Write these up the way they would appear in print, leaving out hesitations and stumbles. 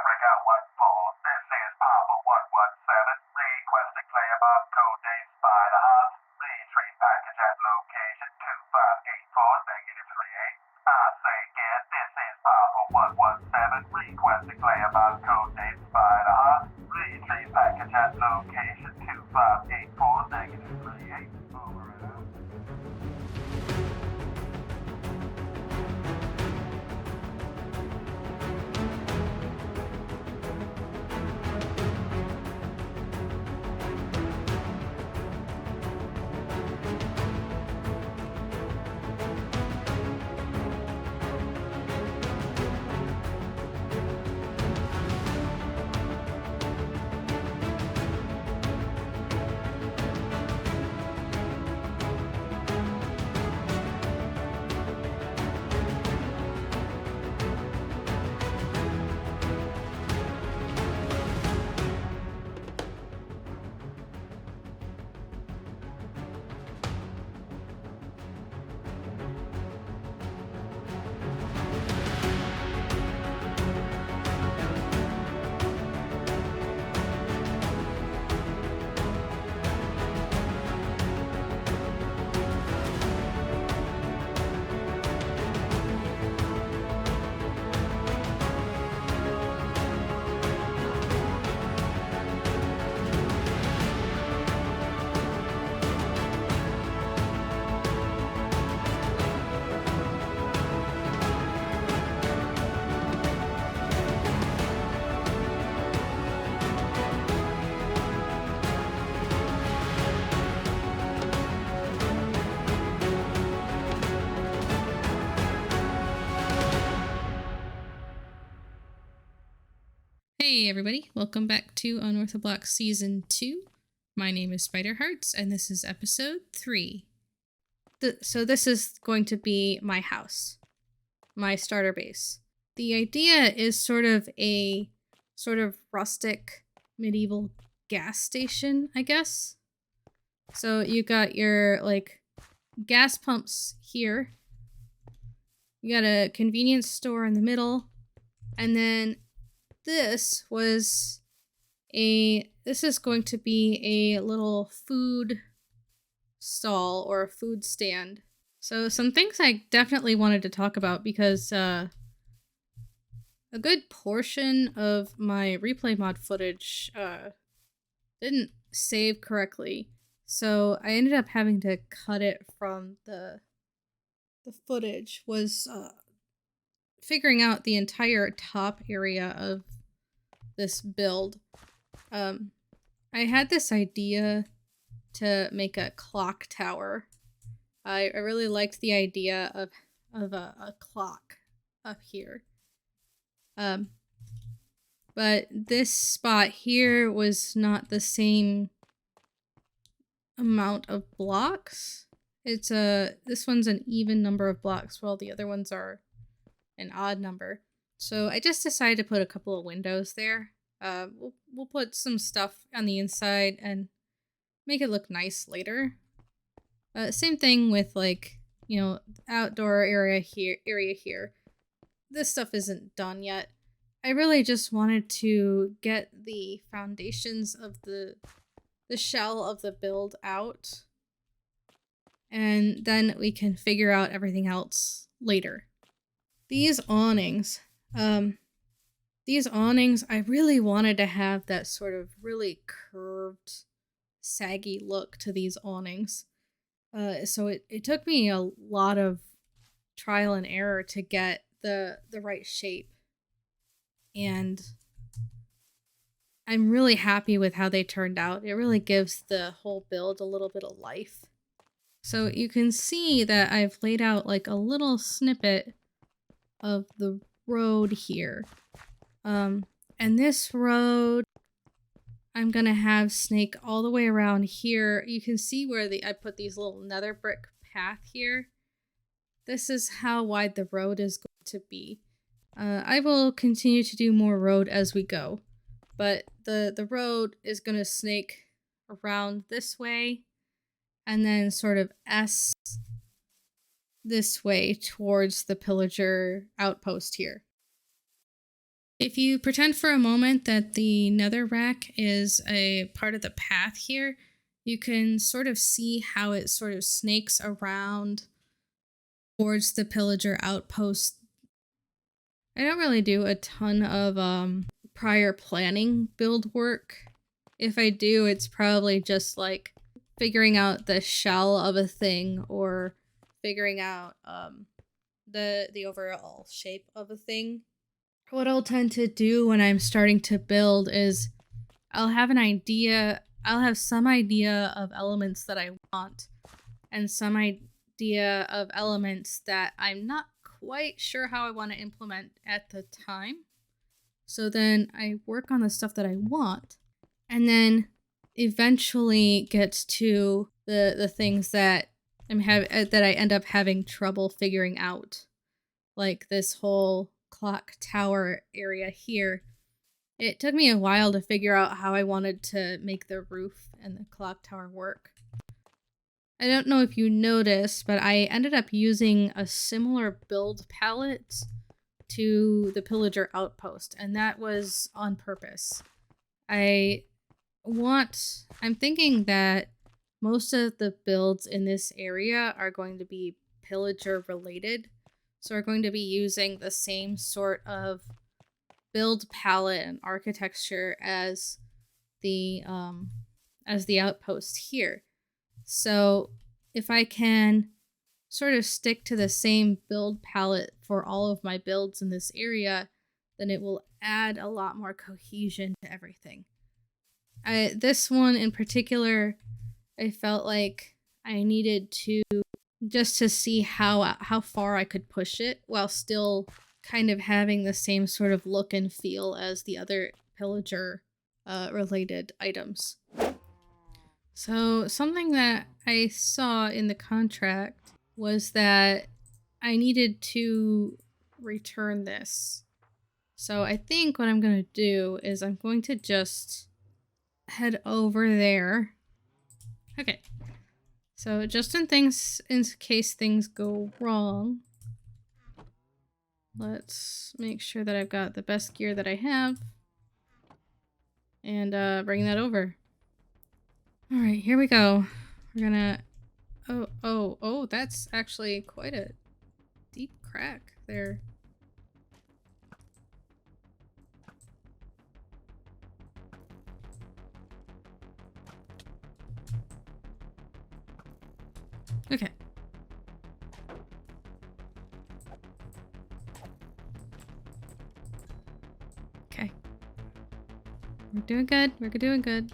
Africa 1-4. This is Papa 117. Requesting player Bob code name SpiderHearts. Retrieve package at location 2584 -38. I say again, this is Papa 117. Requesting player Bob code name SpiderHearts. Retrieve package at location 2584 -38. Over and out. Hey everybody, welcome back to Unorthoblocks Season 2. My name is SpiderHearts and this is episode 3. So this is going to be my house, my starter base. The idea is sort of a rustic medieval gas station, I guess. So you got your gas pumps here. You got a convenience store in the middle, and then this is going to be a little food stall or a food stand. So some things I definitely wanted to talk about because a good portion of my replay mod footage didn't save correctly. So I ended up having to cut it from the footage. Was figuring out the entire top area of this build. I had this idea to make a clock tower. I really liked the idea of a clock up here. But this spot here was not the same amount of blocks. This one's an even number of blocks while the other ones are an odd number. So I just decided to put a couple of windows there. We'll put some stuff on the inside and make it look nice later. Same thing with outdoor area here. This stuff isn't done yet. I really just wanted to get the foundations of the shell of the build out, and then we can figure out everything else later. These awnings, I really wanted to have that sort of really curved, saggy look to these awnings. So it took me a lot of trial and error to get the right shape. And I'm really happy with how they turned out. It really gives the whole build a little bit of life. So you can see that I've laid out like a little snippet of the road here. And this road, I'm gonna have snake all the way around here. You can see where I put these little nether brick path here. This is how wide the road is going to be. I will continue to do more road as we go, but the road is gonna snake around this way and then sort of S this way towards the pillager outpost here. If you pretend for a moment that the nether rack is a part of the path here, you can sort of see how it sort of snakes around towards the pillager outpost. I don't really do a ton of prior planning build work. If I do, it's probably just like figuring out the shell of a thing or figuring out the overall shape of a thing. What I'll tend to do when I'm starting to build is I'll have some idea of elements that I want and some idea of elements that I'm not quite sure how I want to implement at the time. So then I work on the stuff that I want and then eventually get to the things that that I end up having trouble figuring out. Like this whole clock tower area here. It took me a while to figure out how I wanted to make the roof and the clock tower work. I don't know if you noticed, but I ended up using a similar build palette to the pillager outpost, and that was on purpose. I'm thinking that most of the builds in this area are going to be pillager related. So we're going to be using the same sort of build palette and architecture as the outpost here. So if I can sort of stick to the same build palette for all of my builds in this area, then it will add a lot more cohesion to everything. This one in particular, I felt like I needed to just to see how far I could push it while still kind of having the same sort of look and feel as the other pillager related items. So something that I saw in the contract was that I needed to return this. So I think what I'm going to do is I'm going to just head over there. Okay. So just in case things go wrong, let's make sure that I've got the best gear that I have and bring that over. All right, here we go. We're gonna, oh, that's actually quite a deep crack there. Okay. Okay. We're doing good. We're doing good.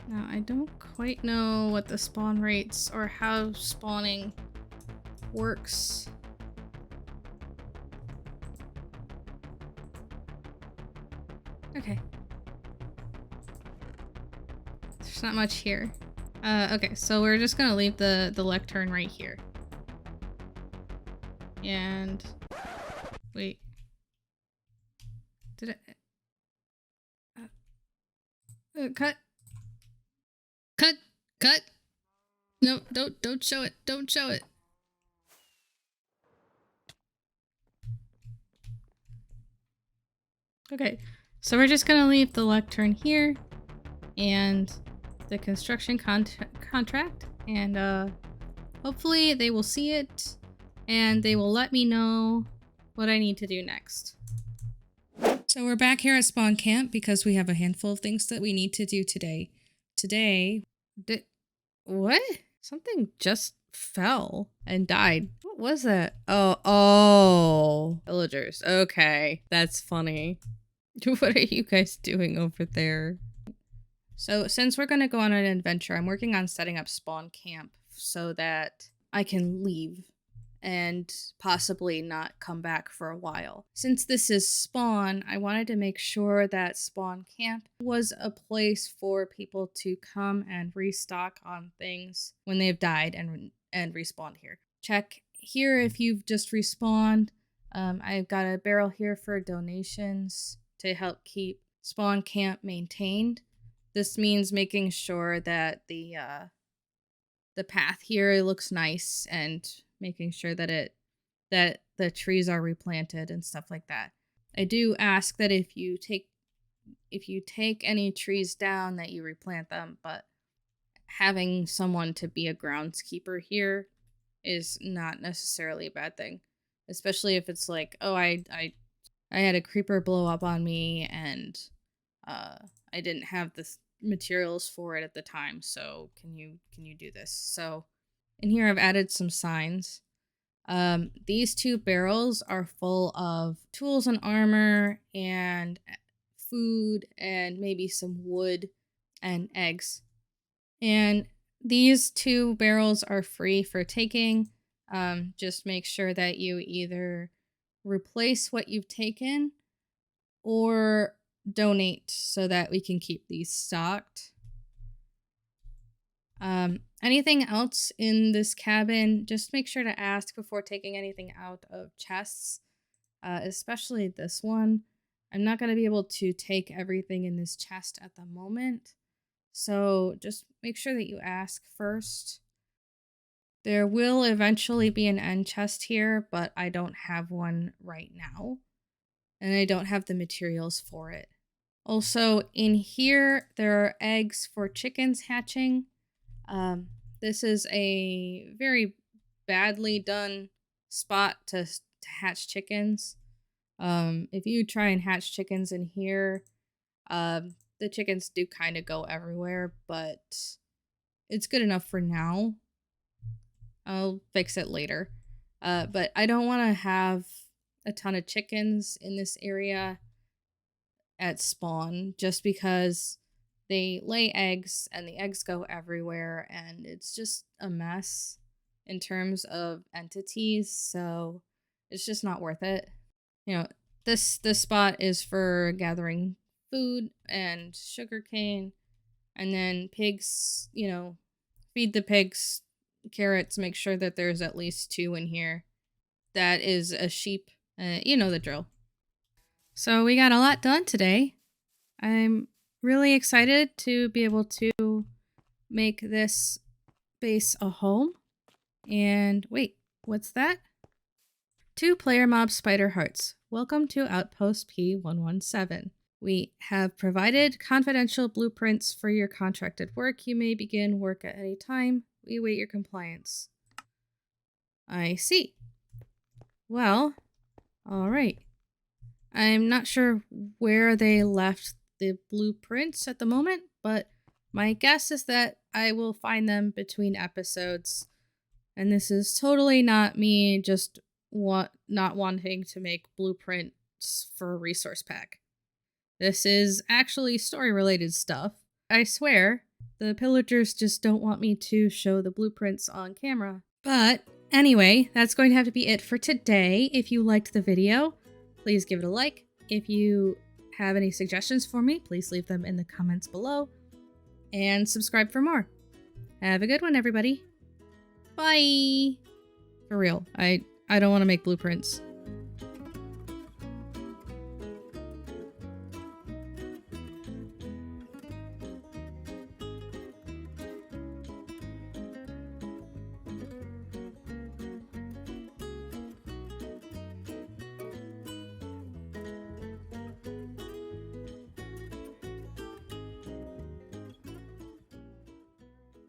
Now, I don't quite know what the spawn rates or how spawning works. Okay. There's not much here. Okay, so we're just gonna leave the lectern right here. And wait. Did it cut? Cut! No, don't show it. Don't show it. Okay, so we're just gonna leave the lectern here and the construction contract, and hopefully they will see it and they will let me know what I need to do next. So we're back here at spawn camp because we have a handful of things that we need to do today. What? Something just fell and died. What was that? Oh, villagers. Okay, that's funny. What are you guys doing over there? So since we're gonna go on an adventure, I'm working on setting up spawn camp so that I can leave and possibly not come back for a while. Since this is spawn, I wanted to make sure that spawn camp was a place for people to come and restock on things when they've died and respawned here. Check here if you've just respawned. I've got a barrel here for donations to help keep spawn camp maintained. This means making sure that the path here looks nice and making sure that that the trees are replanted and stuff like that. I do ask that if you take any trees down that you replant them, but having someone to be a groundskeeper here is not necessarily a bad thing, especially if it's like, oh, I had a creeper blow up on me and I didn't have the materials for it at the time, so can you do this? So in here I've added some signs. These 2 barrels are full of tools and armor and food and maybe some wood and eggs. And these 2 barrels are free for taking. Just make sure that you either replace what you've taken or donate so that we can keep these stocked. Anything else in this cabin, just make sure to ask before taking anything out of chests, especially this one. I'm not going to be able to take everything in this chest at the moment, so just make sure that you ask first. There will eventually be an end chest here, but I don't have one right now, and I don't have the materials for it. Also, in here, there are eggs for chickens hatching. This is a very badly done spot to hatch chickens. If you try and hatch chickens in here, the chickens do kind of go everywhere, but it's good enough for now. I'll fix it later. But I don't want to have a ton of chickens in this area at spawn, just because they lay eggs and the eggs go everywhere and it's just a mess in terms of entities, so it's just not worth it. You know, this spot is for gathering food and sugarcane, and then pigs, you know, feed the pigs carrots, make sure that there's at least 2 in here. That is a sheep, you know the drill. So we got a lot done today. I'm really excited to be able to make this base a home. And wait, what's that? 2 player mob SpiderHearts. Welcome to Outpost P117. We have provided confidential blueprints for your contracted work. You may begin work at any time. We await your compliance. I see. Well, all right. I'm not sure where they left the blueprints at the moment, but my guess is that I will find them between episodes. And this is totally not me just not wanting to make blueprints for a resource pack. This is actually story-related stuff. I swear, the Pillagers just don't want me to show the blueprints on camera. But anyway, that's going to have to be it for today. If you liked the video, please give it a like. If you have any suggestions for me, please leave them in the comments below. And subscribe for more. Have a good one, everybody. Bye! For real, I don't want to make blueprints.